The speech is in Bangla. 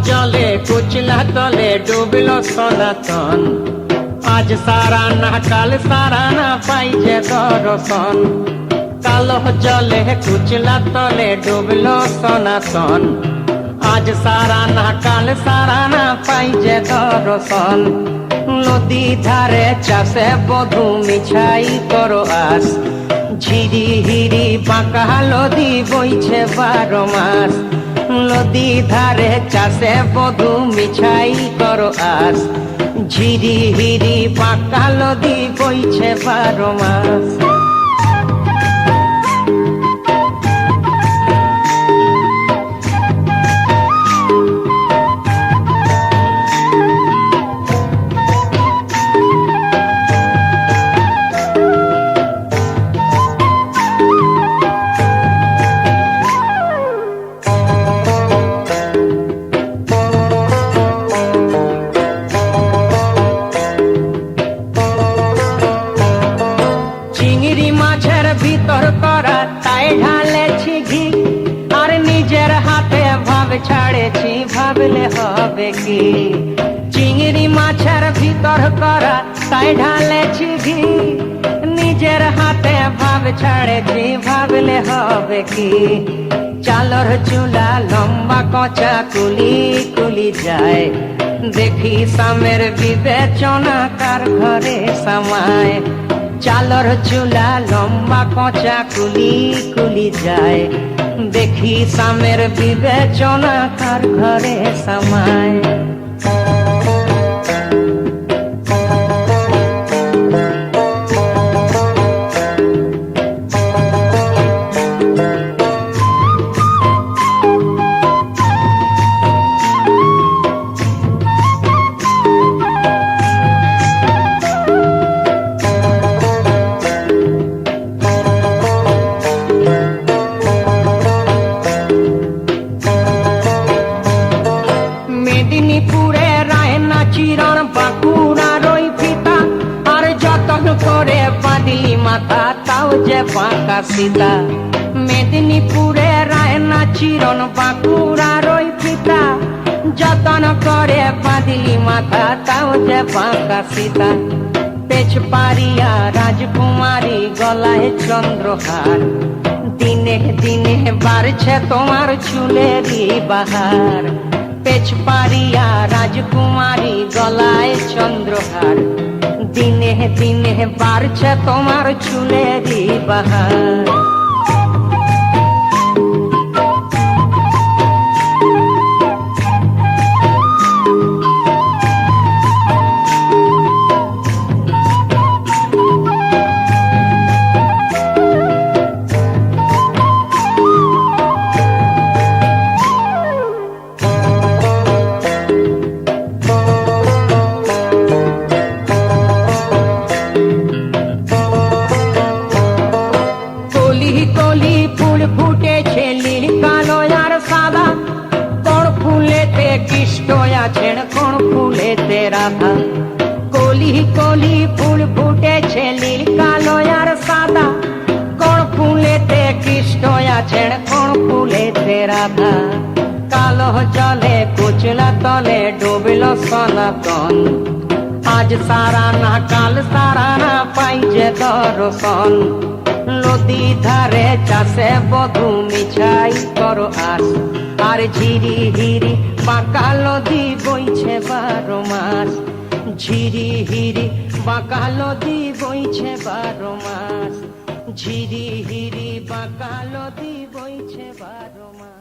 জলে কুচলা তলে ডুবলো সনাতন, আজ সারা না কাল সারা না পাইছে দর্শন। কালো জলে কুচলা তলে ডুবলো সনাতন, আজ সারা না কাল সারা না পাইছে দর্শন। নদী ধারে চাষে বধু মিছাই করো আস, ঝিরি হিরি বাঁকা নদী বইছে 12 মাস। নদী ধারে চাষে বধু মিছাই করো আস, ঝিরি হিরি বাঁকা নদী বইছে 12 মাস। চিংড়ি মাছের ভিতর করা তাই ঢালেছি ঘি, আর নিজের হাতে ভাব ছাড়েছি ভাবলে হবে কি। চিংড়ি মাছের ভিতর করা তাই ঢালেছি ঘি, নিজের হাতে ভাব ছাড়েছি ভাবলে হবে কি। চালর চুলা লম্বা কচা কুলি কুলি যায়, দেখি সামের বিবেচনা কার ঘরে সামায়। চালর চুলা লম্বা কচা কুলি কুলি যায়, দেখি সামের বিবেচনা কার ঘরে সামায়। মেদিনীপুরে রায়না চিরণ বাঁকুড়ার ওই ফিতা, আর যতন করে বাঁধলি মাথা তাও যে বাঁকা সীতা। মেদিনীপুরে রায়না চিরণ বাঁকুড়ার ওই ফিতা, যতন করে বাঁধলি মাথা তাও যে বাঁকা সীতা। পেছ পারিয়া রাজকুমারী গলায় চন্দ্রহার, দিনে দিনে বাড়ছে তোমার চুলেরই বাহার। পেছ পারিয়া রাজকুমারী গলায় চন্দ্রহার, দিনে দিনে বাড়ছে তোমার চুলেরই বাহার। কলি ফুল ফুটেছে নীল কালো আর সাদা, কোন ফুলেতে কৃষ্ণ আছেন কোন ফুলেতে রাধা। কলি কলি ফুল ফুটেছে নীল কালো আর সাদা, কোন ফুলেতে কৃষ্ণ আছেন কোন ফুলেতে রাধা। কালো জলে কুচলা তলে ডুবলো সনাতন, আজ সারা না কাল সারা না পাইছে দর্শন। নদী ধারে চাষে বধু মিছাই করো আস, আর ঝিরি হিরি বাঁকা নদী বইছে 12 মাস। ঝিরি হিরি বাঁকা নদী বইছে 12 মাস, ঝিরি হিরি বাঁকা নদী বইছে 12 মাস।